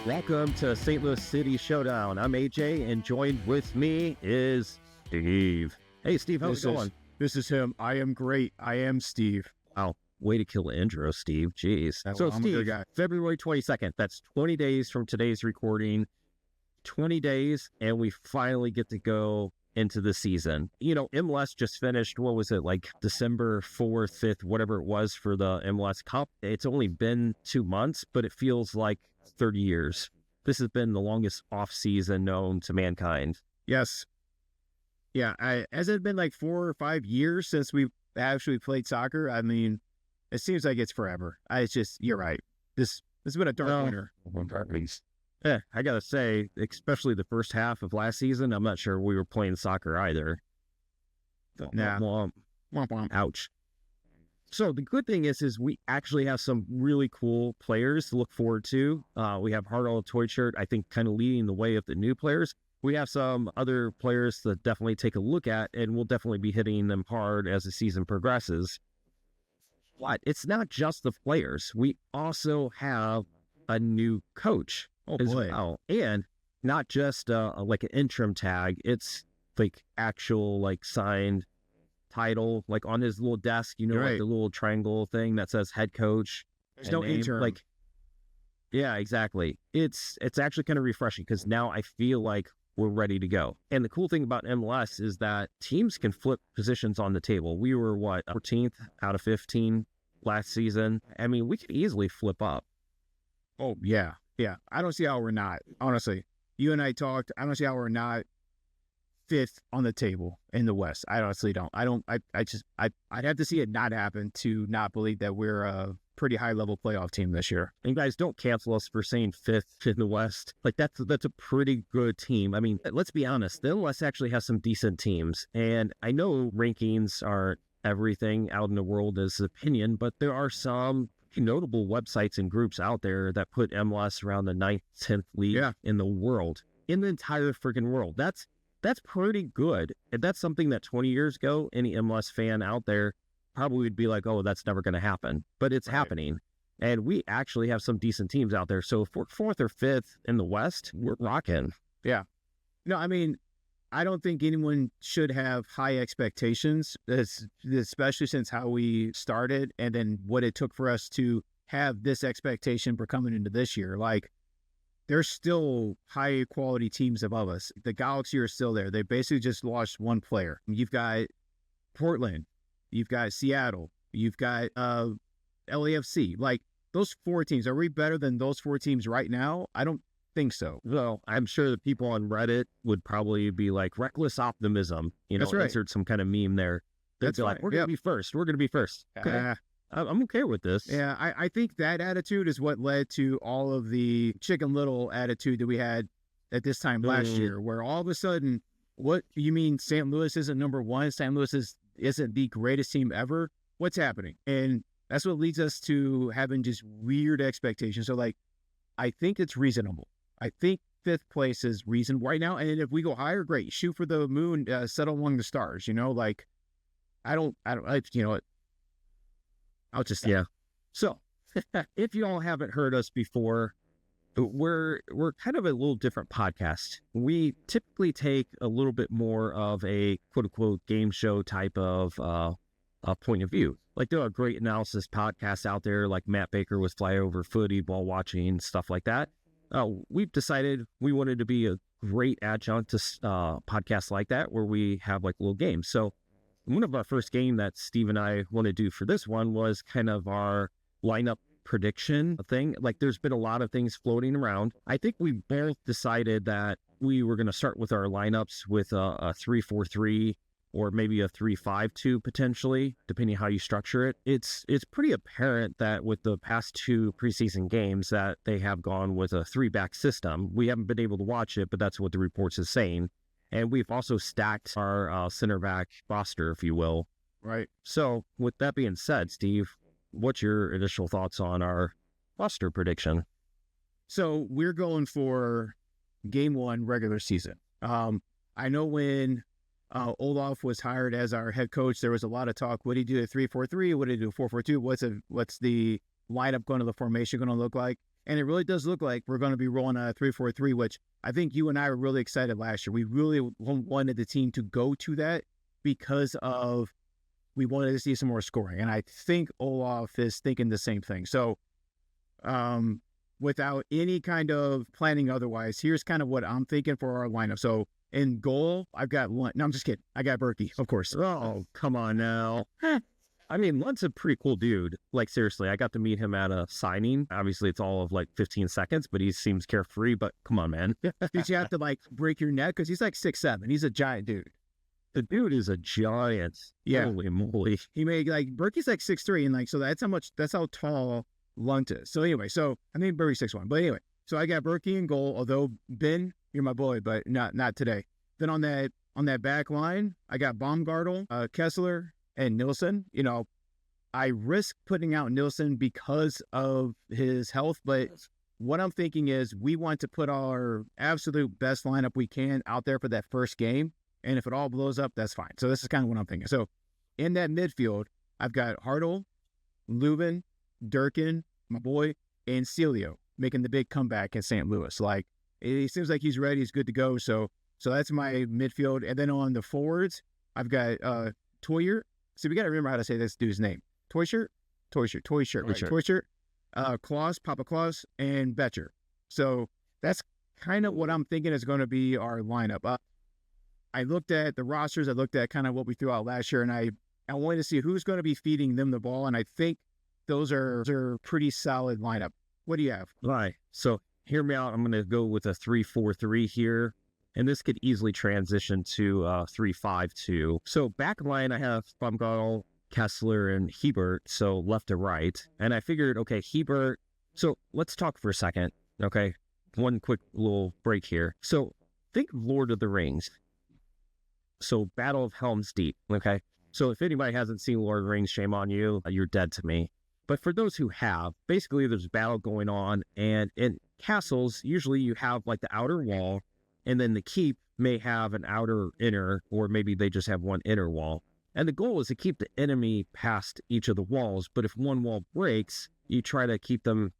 Welcome to St. Louis City Showdown. I'm AJ, and joined with me is Steve. Hey, Steve, how's it going? This is him. I am great. I am Steve. Wow, way to kill the intro, Steve. Jeez. Yeah, So, well, I'm a good Steve, guy. February 22nd, that's 20 days from today's recording. 20 days, and we finally get to go into the season. You know, MLS just finished, what was it, like December 4th, 5th, whatever it was for the MLS Cup. It's only been 2 months, but it feels like 30 years. This has been the longest off season known to mankind. Yes. Yeah. Has it been like 4 or 5 years since we've actually played soccer? I mean, it seems like it's forever. It's just, you're right. This has been a dark winter. Yeah, I gotta say, especially the first half of last season, I'm not sure we were playing soccer either. Nah. Womp, Womp womp. ouch. So the good thing is we actually have some really cool players to look forward to. We have Hartl Toitshirt, I think, kind of leading the way of the new players. We have some other players to definitely take a look at, and we'll definitely be hitting them hard as the season progresses. But it's not just the players. We also have a new coach as well. And not just like an interim tag. It's like actual like signed title, like on his little desk, you know, You're like right. the little triangle thing that says head coach. There's and no name. interim. Like, yeah, exactly. It's actually kind of refreshing because now I feel like we're ready to go. And the cool thing about MLS is that teams can flip positions on the table. We were 14th out of 15 last season. I mean, we could easily flip up. Oh, yeah. Yeah. I don't see how we're not, honestly. You and I talked. I don't see how we're not 5th on the table in the West. I honestly don't. I'd have to see it not happen to not believe that we're a pretty high level playoff team this year. And guys, don't cancel us for saying 5th in the West. Like that's a pretty good team. I mean, let's be honest. The MLS actually has some decent teams. And I know rankings aren't everything out in the world is opinion, but there are some notable websites and groups out there that put MLS around the 9th, 10th league in the world, in the entire freaking world. That's pretty good. And that's something that 20 years ago, any MLS fan out there probably would be like, oh, that's never going to happen. But it's happening. And we actually have some decent teams out there. So if we're 4th or 5th in the West, we're rocking. Yeah. No, I mean, I don't think anyone should have high expectations, especially since how we started and then what it took for us to have this expectation for coming into this year. Like, there's still high quality teams above us. The Galaxy are still there. They basically just lost one player. You've got Portland, you've got Seattle, you've got LAFC. Like, those 4 teams, are we better than those 4 teams right now? I don't think so. Well, I'm sure the people on Reddit would probably be like reckless optimism, you know, That's right. insert some kind of meme there. They'd That's be like, right. we're going to be first. We're going to be first. Okay. I'm okay with this. Yeah, I think that attitude is what led to all of the Chicken Little attitude that we had at this time last year, where all of a sudden, what you mean St. Louis isn't number 1? St. Louis isn't the greatest team ever? What's happening? And that's what leads us to having just weird expectations. So, like, I think it's reasonable. I think 5th place is reasonable right now. And if we go higher, great. Shoot for the moon, settle among the stars, you know, like, you know what? I'll just stop. Yeah. So if you all haven't heard us before, we're kind of a little different podcast. We typically take a little bit more of a quote unquote game show type of point of view. Like there are great analysis podcasts out there, like Matt Baker with Flyover Footy, Ball Watching, stuff like that. We've decided we wanted to be a great adjunct to podcasts like that, where we have like little games. So one of our first game that Steve and I want to do for this one was kind of our lineup prediction thing. Like there's been a lot of things floating around. I think we both decided that we were going to start with our lineups with a 3-4-3 or maybe a 3-5-2 potentially, depending how you structure it. It's pretty apparent that with the past 2 preseason games that they have gone with a 3-back system. We haven't been able to watch it, but that's what the reports is saying. And we've also stacked our center back roster, if you will. Right. So with that being said, Steve, what's your initial thoughts on our roster prediction? So we're going for game 1 regular season. I know when Olaf was hired as our head coach, there was a lot of talk. Would he do a 3-4-3? Would he do a 4-4-2? What's the lineup going to, the formation going to look like? And it really does look like we're going to be rolling a 3-4-3, which I think you and I were really excited last year. We really wanted the team to go to that because of we wanted to see some more scoring. And I think Olaf is thinking the same thing. So without any kind of planning otherwise, here's kind of what I'm thinking for our lineup. So in goal, I've got Lunt. No, I'm just kidding. I got Berkey, of course. Oh, come on now. I mean, Lunt's a pretty cool dude. Like, seriously, I got to meet him at a signing. Obviously, it's all of like 15 seconds, but he seems carefree. But come on, man. Did you have to like break your neck? Because he's like 6'7". He's a giant dude. The dude is a giant. Yeah. Holy moly. He made like Berkey's like 6'3", and like so that's how tall Lunt is. So anyway, so I mean Berkey's 6'1". But anyway, so I got Berkey in goal, although Ben, you're my boy, but not today. Then on that back line, I got Baumgartel, Kessler, and Nilsson. You know, I risk putting out Nilsson because of his health, but what I'm thinking is we want to put our absolute best lineup we can out there for that first game. And if it all blows up, that's fine. So this is kind of what I'm thinking. So in that midfield, I've got Hartl, Leuven, Durkin, my boy, and Celio making the big comeback in St. Louis. Like, it seems like he's ready. He's good to go. So that's my midfield. And then on the forwards, I've got Toyer. So we got to remember how to say this dude's name. Toyshirt, Klaus, Papa Klaus, and Betcher. So that's kind of what I'm thinking is going to be our lineup. I looked at the rosters. I looked at kind of what we threw out last year, and I wanted to see who's going to be feeding them the ball. And I think those are pretty solid lineup. What do you have? All right. So hear me out. I'm going to go with a 3-4-3 here. And this could easily transition to 3-5-2. So back line, I have Baumgartel, Kessler, and Hebert, so left to right. And I figured, okay, Hebert. So let's talk for a second, okay? One quick little break here. So think Lord of the Rings. So Battle of Helm's Deep, okay? So if anybody hasn't seen Lord of the Rings, shame on you. You're dead to me. But for those who have, basically there's a battle going on. And in castles, usually you have like the outer wall, and then the keep may have an outer inner, or maybe they just have one inner wall. And the goal is to keep the enemy past each of the walls. But if one wall breaks, you try to keep them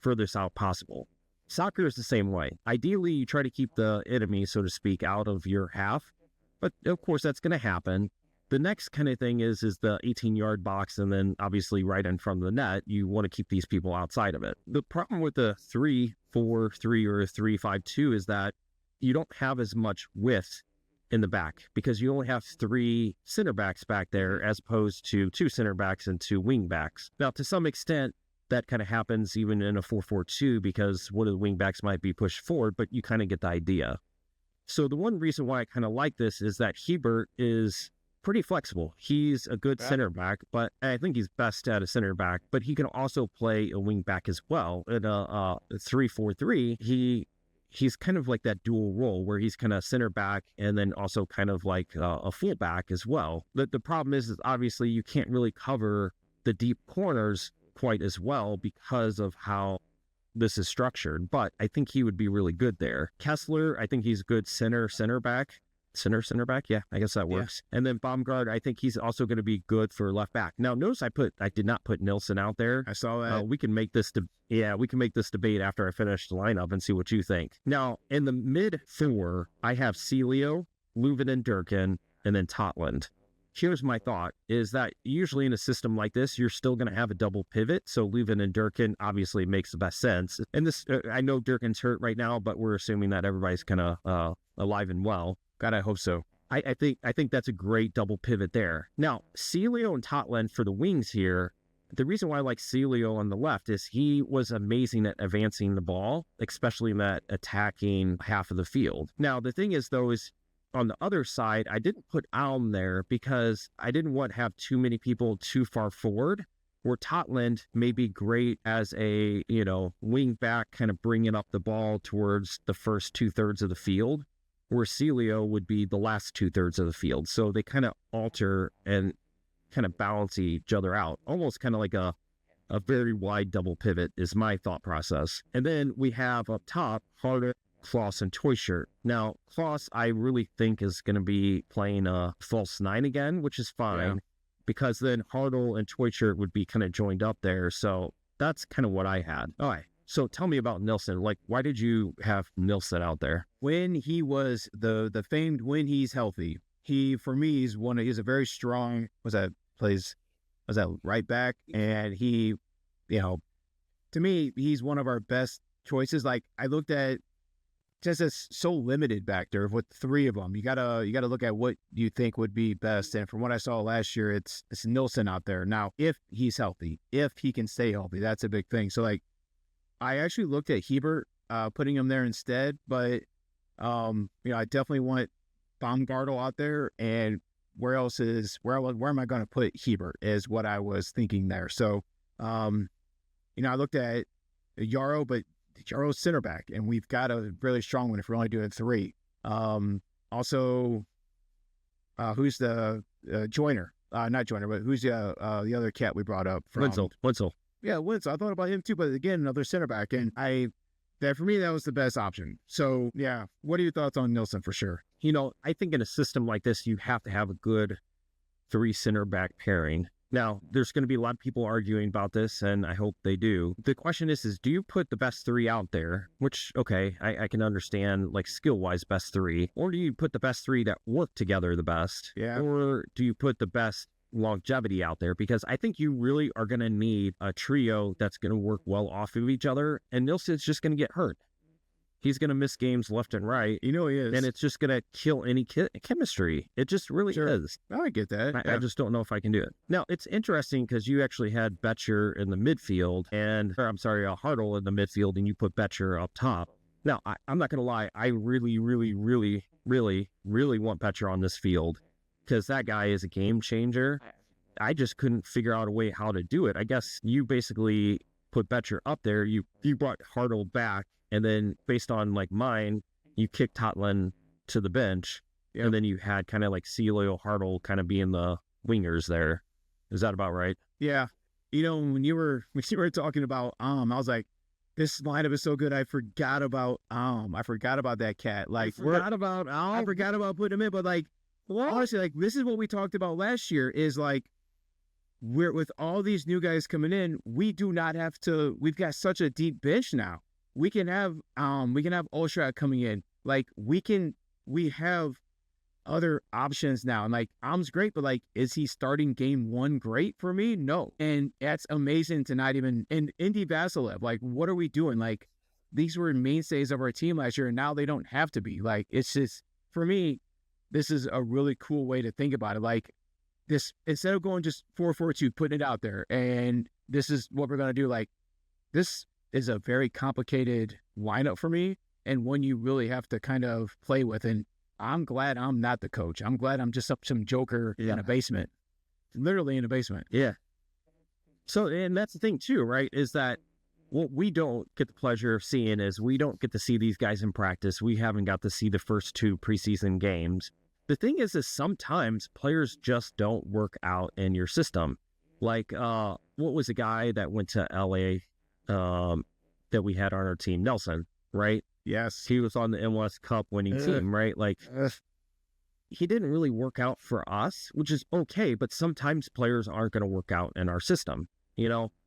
furthest out possible. Soccer is the same way. Ideally, you try to keep the enemy, so to speak, out of your half. But of course, that's going to happen. The next kind of thing is the 18-yard box, and then obviously right in front of the net, you want to keep these people outside of it. The problem with the 3-4-3 or 3-5-2 is that you don't have as much width in the back because you only have 3 center backs back there as opposed to 2 center backs and 2 wing backs. Now, to some extent, that kind of happens even in a 4-4-2 because one of the wing backs might be pushed forward, but you kind of get the idea. So the one reason why I kind of like this is that Hebert is pretty flexible. He's a good center back, but I think he's best at a center back, but he can also play a wing back as well. In a 3-4-3, he's kind of like that dual role where he's kind of center back and then also kind of like a full back as well. The problem is obviously you can't really cover the deep corners quite as well because of how this is structured, but I think he would be really good there. Kessler, I think he's a good center back. Center back, yeah, I guess that works. Yeah. And then Baumgart, I think he's also going to be good for left back. Now, notice I did not put Nilsson out there. I saw that. We can make this debate after I finish the lineup and see what you think. Now, in the mid 4, I have Celio, Leuven, and Durkin, and then Totland. Here's my thought, is that usually in a system like this, you're still going to have a double pivot. So Leuven and Durkin obviously makes the best sense. And this, I know Durkin's hurt right now, but we're assuming that everybody's kind of alive and well. God, I hope so. I think that's a great double pivot there. Now, Celio and Totland for the wings here, the reason why I like Celio on the left is he was amazing at advancing the ball, especially in that attacking half of the field. Now, the thing is, though, is on the other side, I didn't put Alm there because I didn't want to have too many people too far forward, where Totland may be great as a, wing back, kind of bringing up the ball towards the first 2/3 of the field, where Celio would be the last 2/3 of the field. So they kind of alter and kind of balance each other out, almost kind of like a very wide double pivot is my thought process. And then we have up top, Harder, Klaus, and Toyshirt. Now, Klaus, I really think is going to be playing a false 9 again, which is fine, because then Hartl and Toyshirt would be kind of joined up there. So that's kind of what I had. All right. So tell me about Nilsson. Like, why did you have Nilsson out there? When he was the famed when he's healthy, for me he's a very strong was that right back, and he, to me he's one of our best choices. Like I looked at just as so limited back there with three of them. You gotta look at what you think would be best. And from what I saw last year, it's Nilsson out there. Now, if he's healthy, if he can stay healthy, that's a big thing. So like, I actually looked at Hebert, putting him there instead, but I definitely want Baumgartel out there. And where am I going to put Hebert is what I was thinking there. So, I looked at Yarrow, but Yarrow's center back, and we've got a really strong one if we're only doing three. Also, who's the Joyner? Not Joyner, but who's the other cat we brought up? Witzel. Yeah, Witzel. I thought about him too, but again, another center back, and for me, that was the best option. So yeah, what are your thoughts on Nilsson for sure? I think in a system like this, you have to have a good 3 center back pairing. Now, there's going to be a lot of people arguing about this, and I hope they do. The question is do you put the best 3 out there, which, okay, I can understand, like, skill-wise best 3, or do you put the best 3 that work together the best? Yeah. Or do you put the best longevity out there? Because I think you really are going to need a trio that's going to work well off of each other, and Nilsson's just going to get hurt. He's going to miss games left and right. He is. And it's just going to kill any chemistry. It just really is. I get that. I just don't know if I can do it. Now, it's interesting because you actually had Betcher in the midfield Hartle in the midfield, and you put Betcher up top. Now, I'm not going to lie. I really, really, really, really, really want Betcher on this field because that guy is a game changer. I just couldn't figure out a way how to do it. I guess you basically put Betcher up there. You brought Hartle back. And then based on like mine, you kicked Totland to the bench. Yep. And then you had kind of like Celio, Hartle kind of being the wingers there. Is that about right? Yeah. When you were talking about I was like, this lineup is so good. I forgot about I forgot about that cat. Like I forgot about putting him in. But like honestly, like this is what we talked about last year. Is like we're with all these new guys coming in, we do not have to. We've got such a deep bench now. We can have Ultra coming in. Like we have other options now. And like Am's great, but like, is he starting game 1 great for me? No. And that's amazing to not even and Indy Vasilev. Like, what are we doing? Like, these were mainstays of our team last year, and now they don't have to be. Like, it's just for me, this is a really cool way to think about it. Like this, instead of going just 4-4-2, putting it out there, and this is what we're gonna do. Like this is a very complicated lineup for me, and one you really have to kind of play with. And I'm glad I'm not the coach. I'm glad I'm just some joker in a basement, literally in a basement. Yeah. So, and that's the thing too, right? Is that what we don't get the pleasure of seeing is we don't get to see these guys in practice. We haven't got to see the first 2 preseason games. The thing is sometimes players just don't work out in your system. Like, what was the guy that went to LA that we had on our team, Nelson, right? Yes. He was on the MLS Cup winning team, right? Like, he didn't really work out for us, which is okay, but sometimes players aren't going to work out in our system,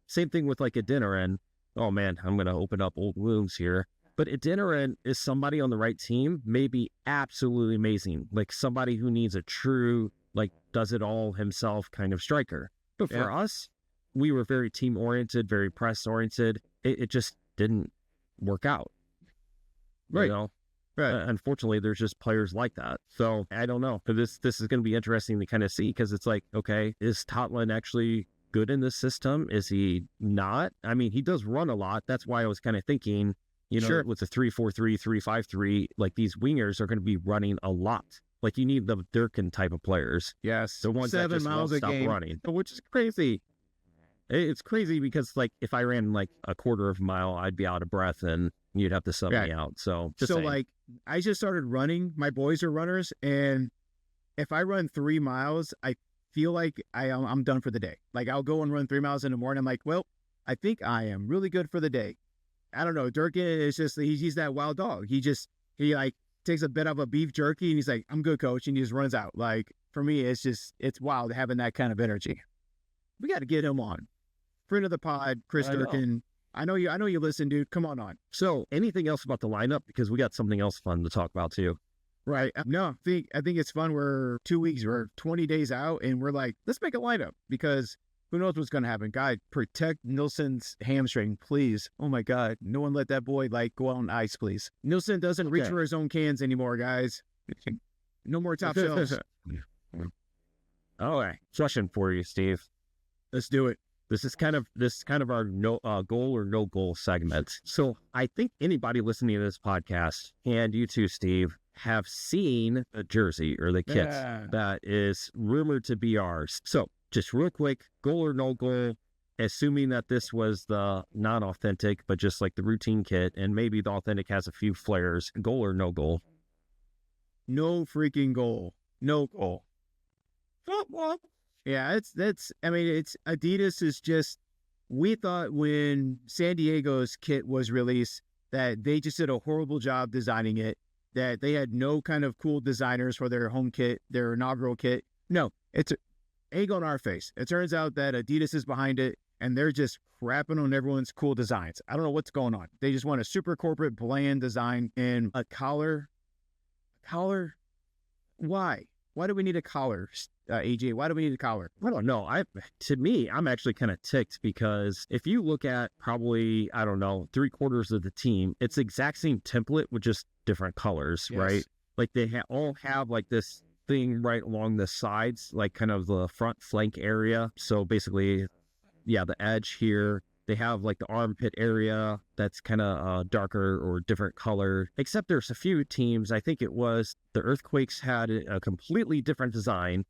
Same thing with like Adeniran. Oh man, I'm going to open up old wounds here. But Adeniran is somebody on the right team, may be absolutely amazing. Like somebody who needs a true, like, does it all himself kind of striker. But for us, we were very team-oriented, very press-oriented. It just didn't work out. Right. Right. Unfortunately, there's just players like that. So, I don't know. This is going to be interesting to kind of see because it's like, okay, is Totland actually good in this system? Is he not? I mean, he does run a lot. That's why I was kind of thinking, with the 3-4-3, 3-5-3, like these wingers are going to be running a lot. Like you need the Durkin type of players. Yes. The ones that just won't stop running, which is crazy. It's crazy because like if I ran like a quarter of a mile, I'd be out of breath and you'd have to sub me out. So like I just started running. My boys are runners, and if I run 3 miles, I feel like I'm done for the day. Like I'll go and run 3 miles in the morning. I'm like, well, I think I am really good for the day. I don't know. Durkin is just he's that wild dog. He like takes a bit of a beef jerky and he's like, I'm good, coach, and he just runs out. Like for me, it's wild having that kind of energy. We got to get him on. Friend of the pod, Chris Durkin. I know you listen, dude. Come on. So anything else about the lineup? Because we got something else fun to talk about too. Right. No, I think it's fun. We're 2 weeks, we're 20 days out, and we're like, let's make a lineup because who knows what's going to happen. God, protect Nilsson's hamstring, please. Oh my God. No one let that boy like go out on ice, please. Nilsson doesn't reach for his own cans anymore, guys. No more top shelves. All right. Question for you, Steve. Let's do it. This is kind of our no goal or no goal segment. So I think anybody listening to this podcast, and you too, Steve, have seen a jersey or the kit that is rumored to be ours. So just real quick, goal or no goal, assuming that this was the non-authentic, but just like the routine kit, and maybe the authentic has a few flares, goal or no goal? No freaking goal. No goal. Yeah, it's Adidas is just, we thought when San Diego's kit was released that they just did a horrible job designing it, that they had no kind of cool designers for their home kit, their inaugural kit. No, it's egg on our face. It turns out that Adidas is behind it and they're just crapping on everyone's cool designs. I don't know what's going on. They just want a super corporate bland design and a collar. Collar? Why? Why do we need a collar? AJ, why do we need a collar? I don't know. To me, I'm actually kind of ticked because if you look at probably, I don't know, 3/4 of the team, it's the exact same template with just different colors, right? Like they all have like this thing right along the sides, like kind of the front flank area. So basically, yeah, the edge here. They have like the armpit area that's kind of darker or different color, except there's a few teams. I think it was the Earthquakes had a completely different design.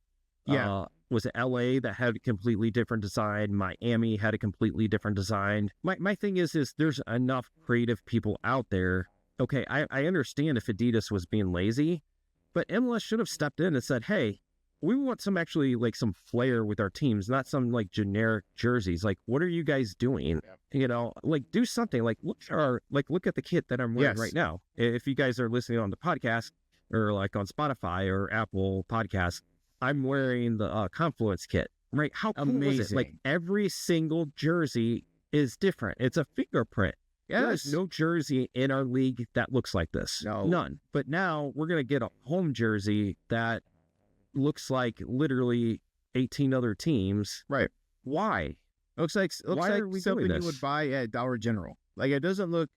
Yeah. Was it LA that had a completely different design? Miami had a completely different design. My thing is there's enough creative people out there. Okay, I understand if Adidas was being lazy, but MLS should have stepped in and said, hey, we want some actually like some flair with our teams, not some like generic jerseys. Like, what are you guys doing? Yep. You know, like do something. Like look at the kit that I'm wearing right now. If you guys are listening on the podcast or like on Spotify or Apple Podcasts, I'm wearing the Confluence kit. Right? How cool is it? Like every single jersey is different. It's a fingerprint. There's no jersey in our league that looks like this. No. None. But now we're gonna get a home jersey that looks like literally 18 other teams. Right. Why? Looks like something you would buy at Dollar General. Like it doesn't look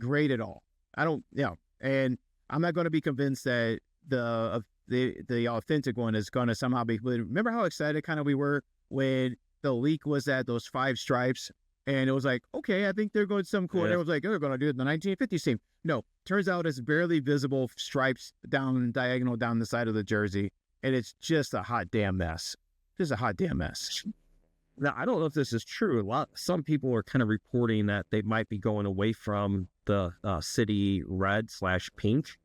great at all. And I'm not going to be convinced that the authentic one is going to somehow be. Remember how excited kind of we were when the leak was at those 5 stripes, and it was like, okay, I think they're going some cool. Yeah. And it was like, they're going to do it in the 1950s team. No, turns out it's barely visible stripes diagonal down the side of the jersey. And it's just a hot damn mess. Just a hot damn mess. Now, I don't know if this is true. Some people are kind of reporting that they might be going away from the city red / pink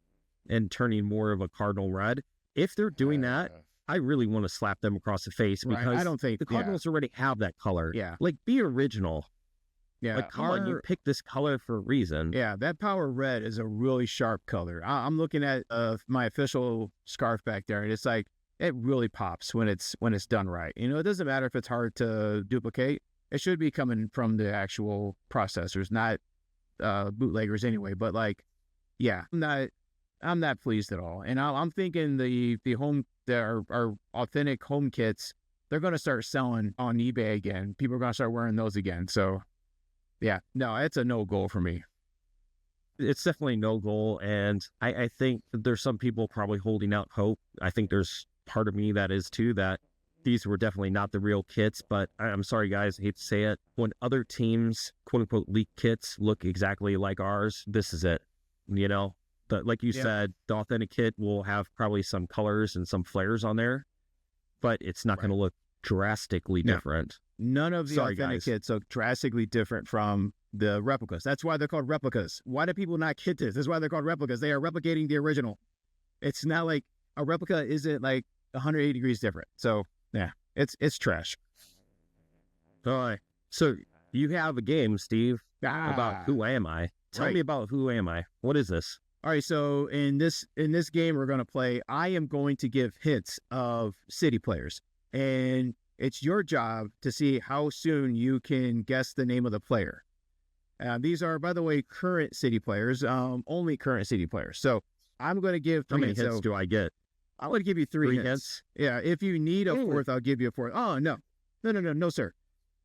and turning more of a cardinal red. If they're doing that, I really want to slap them across the face because I don't think the Cardinals already have that color. Yeah. Like, be original. Yeah. Like, come on, you picked this color for a reason. Yeah, that power red is a really sharp color. I'm looking at my official scarf back there, and it's like, it really pops when it's done right. You know, it doesn't matter if it's hard to duplicate. It should be coming from the actual processors, not bootleggers anyway. But like, yeah, I'm not pleased at all. And I'm thinking our authentic home kits, they're going to start selling on eBay again. People are going to start wearing those again. So yeah, no, it's a no goal for me. It's definitely no goal. And I think there's some people probably holding out hope. I think there's part of me that is too, that these were definitely not the real kits, but I'm sorry guys, I hate to say it. When other teams, quote unquote, leak kits look exactly like ours, this is it. You know, like you said, the authentic kit will have probably some colors and some flares on there, but it's not going to look drastically different. None of the authentic kits look drastically different from the replicas. That's why they're called replicas. Why do people not kit this? That's why they're called replicas. They are replicating the original. It's not like a replica isn't like 180 degrees different. So yeah, it's trash. All right. So you have a game, Steve, about Who Am I? Tell me about Who Am I? What is this? All right. So in this game we're going to play, I am going to give hints of city players, and it's your job to see how soon you can guess the name of the player. These are, by the way, current City players, only current City players. So I'm going to give How 3 many hints. hits So do I get? I'm going to give you 3 hints. Hints? Yeah, if you need a fourth, I'll give you a fourth. Oh, no. No, sir.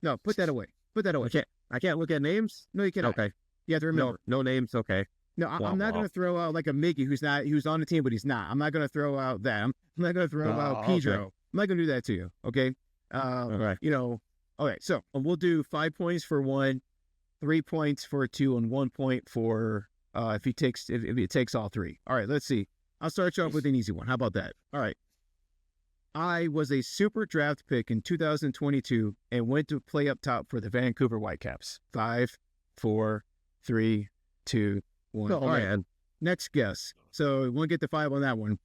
No, put that away. Put that away. I can't look at names? No, you cannot. Okay. You have to remember. No names. Okay. No, I'm not going to throw out like a Mickey who's on the team, but he's not. I'm not going to throw out that. I'm not going to throw out Pedro. Okay. I'm not going to do that to you. Okay. Okay. Okay. So we'll do 5 points for 1, 3 points for 2, and 1 point for if it takes all 3. All right. Let's see. I'll start you off with an easy one. How about that? All right. I was a super draft pick in 2022 and went to play up top for the Vancouver Whitecaps. 5, 4, 3, 2, 1. Oh, All right. man. Next guess. So we'll get the 5 on that one.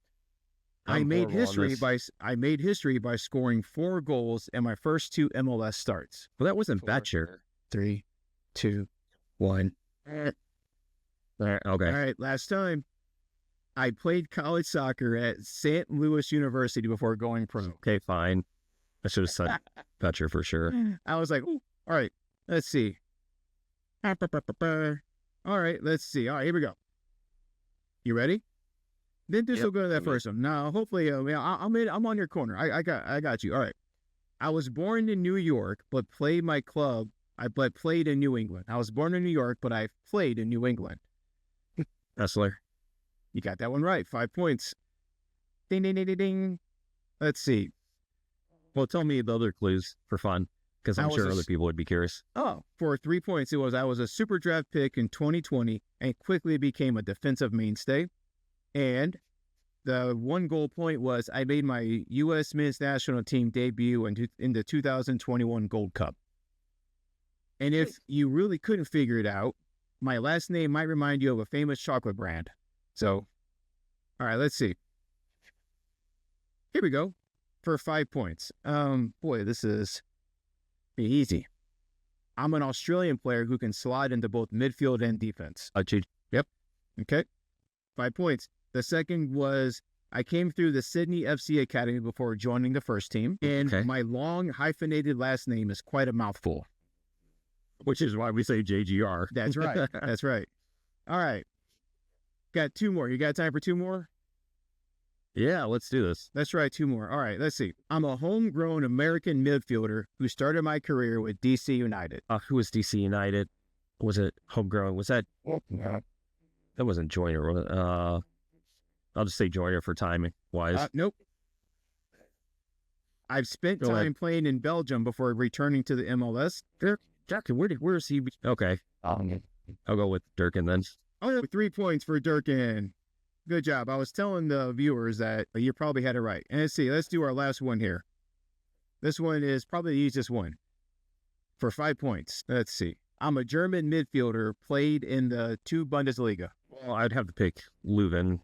I made history by scoring 4 goals in my first 2 MLS starts. Well, that wasn't Betcher. 3, 2, 1. Okay. All right. Last time. I played college soccer at St. Louis University before going pro. Okay, fine. I should have said Betcher for sure. I was like, ooh, all right, let's see. All right, let's see. All right, here we go. You ready? Then this will go to that first one. Now, hopefully, I'm on your corner. I got you. All right. I was born in New York, but played in New England. I was born in New York, but I played in New England. Wrestler. You got that one right. 5 points. Ding, ding, ding, ding, ding. Let's see. Well, tell me the other clues for fun, because I'm sure other people would be curious. Oh, for 3 points, I was a super draft pick in 2020 and quickly became a defensive mainstay. And the 1 goal point was I made my U.S. men's national team debut in the 2021 Gold Cup. And if you really couldn't figure it out, my last name might remind you of a famous chocolate brand. So, all right, let's see. Here we go for 5 points. Boy, this is easy. I'm an Australian player who can slide into both midfield and defense. Yep. Okay. 5 points. The second was I came through the Sydney FC Academy before joining the first team. And my long hyphenated last name is quite a mouthful. Which is why we say JGR. That's right. That's right. All right. Got 2 more. You got time for 2 more? Yeah, let's do this. That's right, 2 more. All right, let's see. I'm a homegrown American midfielder who started my career with DC United. Who was DC United? Was it homegrown? Was that? That wasn't Joyner. Was it? I'll just say Joyner for timing wise. Nope. I've spent time playing in Belgium before returning to the MLS. Jack, where is he? Okay. I'll go with Durkin then. Oh, 3 points for Durkin. Good job. I was telling the viewers that you probably had it right. And let's do our last one here. This one is probably the easiest one. For 5 points. Let's see. I'm a German midfielder, played in the 2 Bundesliga. Well, I'd have to pick Leuven.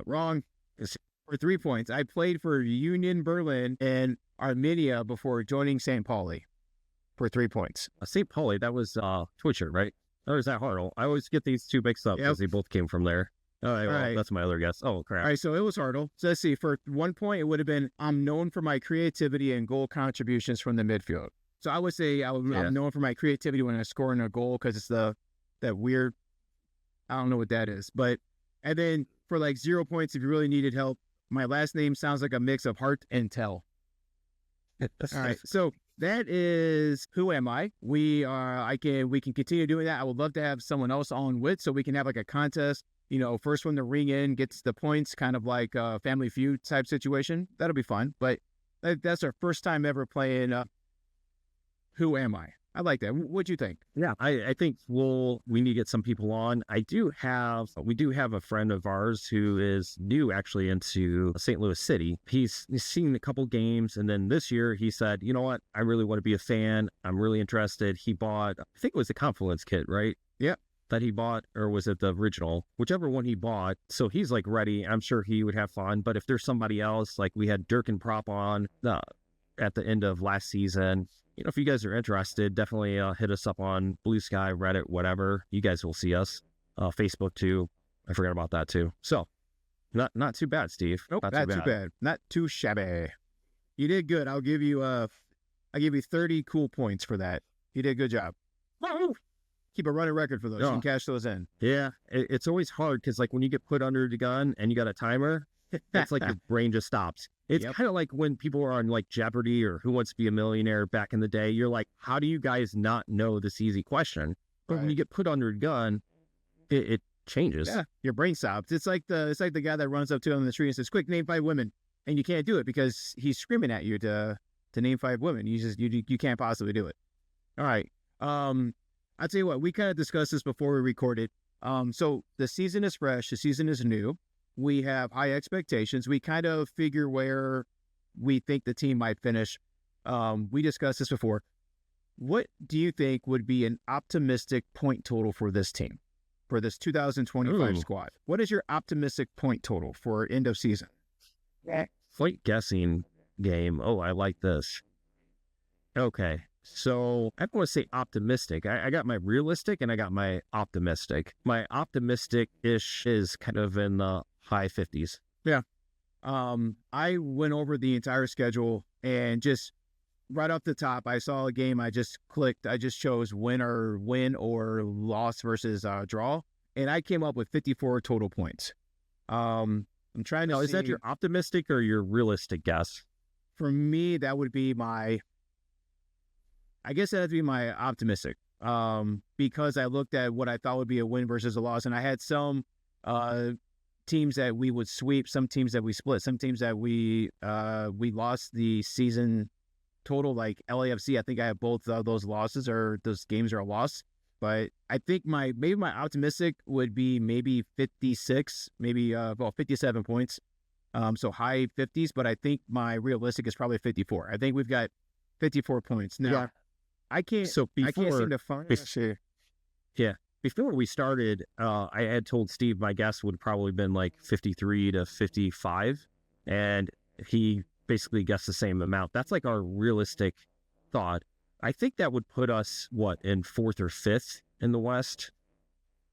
Wrong. For 3 points. I played for Union Berlin and Arminia before joining St. Pauli. For 3 points. St. Pauli, that was Twitcher, right? Or is that Hartle? I always get these 2 mixed up because they both came from there. All right, that's my other guess. Oh, crap. All right, so it was Hartle. So let's see. For 1 point, it would have been, I'm known for my creativity and goal contributions from the midfield. So I would say I'm known for my creativity when I score in a goal because it's that weird, I don't know what that is. And then for 0 points, if you really needed help, my last name sounds like a mix of heart and tell. All right, so that is Who Am I? We can continue doing that. I would love to have someone else on with so we can have a contest. First one to ring in gets the points, kind of like a Family Feud type situation. That'll be fun. But that's our first time ever playing Who Am I? I like that. What'd you think? Yeah, I think we need to get some people on. We do have a friend of ours who is new actually into St. Louis City. He's seen a couple games, and then this year he said, you know what, I really want to be a fan. I'm really interested. He bought, I think it was the Confluence kit, right? Yeah. That he bought, or was it the original? Whichever one he bought. So he's ready. I'm sure he would have fun. But if there's somebody else, we had Durkin Prop on at the end of last season, if you guys are interested, definitely hit us up on Blue Sky, Reddit, whatever. You guys will see us. Facebook too. I forgot about that too. So not too bad, Steve. Nope, not too bad. Not too shabby. You did good. I'll give you 30 cool points for that. You did a good job. keep a running record for those. You can cash those in. Yeah, it's always hard because like when you get put under the gun and you got a timer, it's like your brain just stops. It's kind of like when people are on like Jeopardy or Who Wants to Be a Millionaire back in the day. You're like, how do you guys not know this easy question? But when you get put under the gun, it changes. Yeah, your brain stops. It's like the guy that runs up to him in the street and says, "Quick, name 5 women," and you can't do it because he's screaming at you to name 5 women. You can't possibly do it. All right. I'll tell you what, we kind of discussed this before we recorded. So the season is fresh, the season is new. We have high expectations. We kind of figure where we think the team might finish. We discussed this before. What do you think would be an optimistic point total for this team, for this 2025 squad? What is your optimistic point total for end of season? Slight guessing game. Oh, I like this. Okay. So I don't want to say optimistic. I got my realistic and I got my optimistic. My optimistic-ish is kind of in the high 50s. Yeah. I went over the entire schedule and just right off the top, I saw a game. I just clicked. I just chose win or loss versus draw. And I came up with 54 total points. I'm trying to see. Is that your optimistic or your realistic guess? For me, that would be I guess that'd be my optimistic, because I looked at what I thought would be a win versus a loss, and I had some teams that we would sweep, some teams that we split, some teams that we lost the season total, like LAFC. I think I have both of those losses, or those games are a loss. But I think maybe my optimistic would be maybe 56, maybe 57 points, so high 50s. But I think my realistic is probably 54. I think we've got 54 points now. Yeah. I can't seem to find it. Yeah. Before we started, I had told Steve my guess would probably been like 53 to 55. And he basically guessed the same amount. That's like our realistic thought. I think that would put us, in 4th or 5th in the West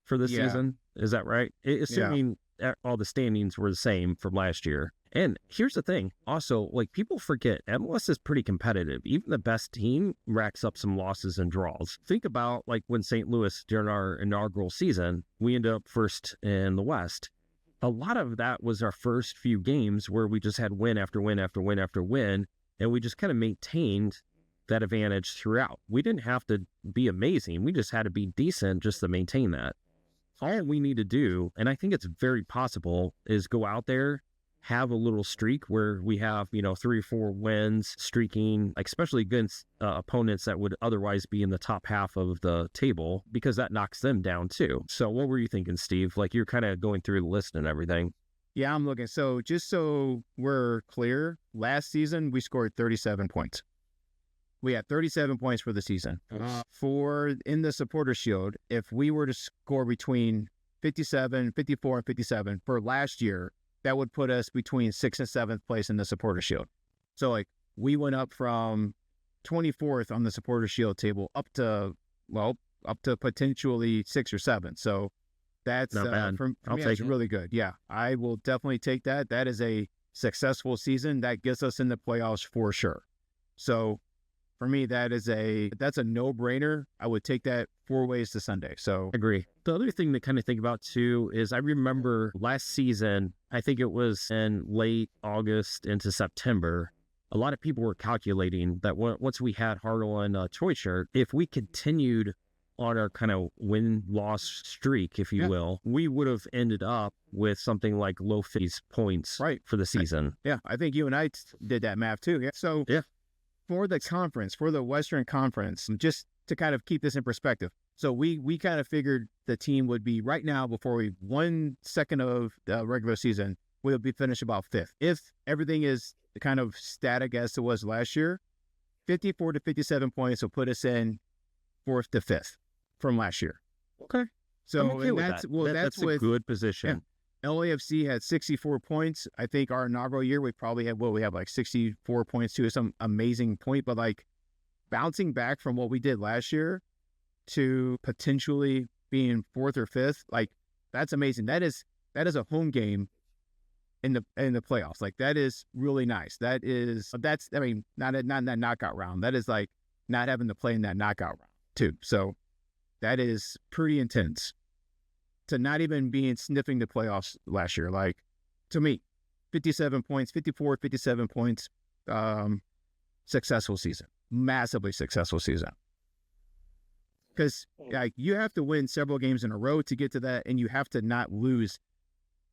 for the season? Is that right? Assuming all the standings were the same from last year. And here's the thing. Also, like, people forget, MLS is pretty competitive. Even the best team racks up some losses and draws. Think about, like, when St. Louis, during our inaugural season, we ended up first in the West. A lot of that was our first few games where we just had win after win after win after win, and we just kind of maintained that advantage throughout. We didn't have to be amazing. We just had to be decent just to maintain that. All we need to do, and I think it's very possible, is go out there, have a little streak where we have, 3 or 4 wins streaking, especially against opponents that would otherwise be in the top half of the table, because that knocks them down too. So what were you thinking, Steve? Like, you're kind of going through the list and everything. Yeah, I'm looking. So just so we're clear, last season we scored 37 points. We had 37 points for the season. In the Supporter Shield, if we were to score between 54 and 57 for last year, that would put us between 6th and 7th place in the Supporter Shield. So, like, we went up from 24th on the Supporter Shield table up to potentially 6th or 7th. So that's not bad. For me, that's really good. Yeah, I will definitely take that. That is a successful season. That gets us in the playoffs for sure. So for me, that's a no-brainer. I would take that 4 ways to Sunday. So agree. The other thing to kind of think about too is I remember last season, I think it was in late August into September, a lot of people were calculating that once we had Hartle and Choicer, if we continued on our kind of win-loss streak, if you will, we would have ended up with something like low 50s points for the season. I think you and I did that math too. Yeah. So for the conference, for the Western Conference, just to kind of keep this in perspective. So we kind of figured the team would be right now, before we 1 second of the regular season, we'll be finished about 5th. If everything is kind of static as it was last year, 54 to 57 points will put us in 4th to 5th from last year. Okay. So okay that's a good position. LAFC had 64 points. I think our inaugural year, we probably had, we have like 64 points too, some amazing point, but like bouncing back from what we did last year to potentially being 4th or 5th, like that's amazing. That is a home game in the playoffs. Like that is really nice. Not in that knockout round. That is like not having to play in that knockout round too. So That is pretty intense. To not even being sniffing the playoffs last year. Like, to me, 57 points, 54, 57 points, successful season. Massively successful season. Because like you have to win several games in a row to get to that, and you have to not lose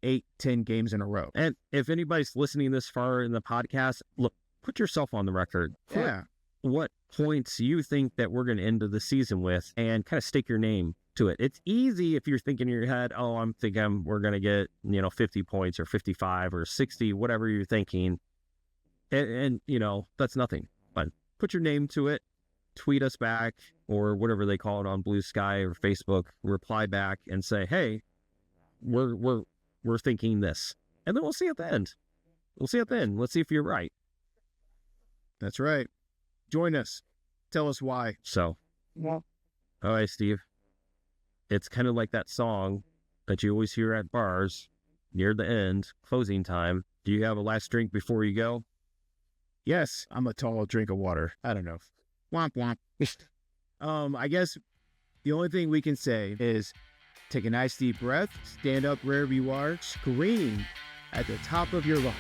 8-10 games in a row. And if anybody's listening this far in the podcast, look, put yourself on the record. Yeah. What points you think that we're going to end the season with, and kind of stake your name to it. It's easy if you're thinking in your head, oh, I'm thinking we're going to get, 50 points or 55 or 60, whatever you're thinking. And that's nothing. But put your name to it, tweet us back, or whatever they call it on Blue Sky or Facebook, reply back and say, hey, we're thinking this. And then we'll see at the end. Let's see if you're right. That's right. Join us. Tell us why. So, all right, Steve. It's kind of like that song that you always hear at bars near the end, closing time. Do you have a last drink before you go? Yes, I'm a tall drink of water. I don't know. Womp womp. I guess the only thing we can say is take a nice deep breath, stand up wherever you are, scream at the top of your lungs.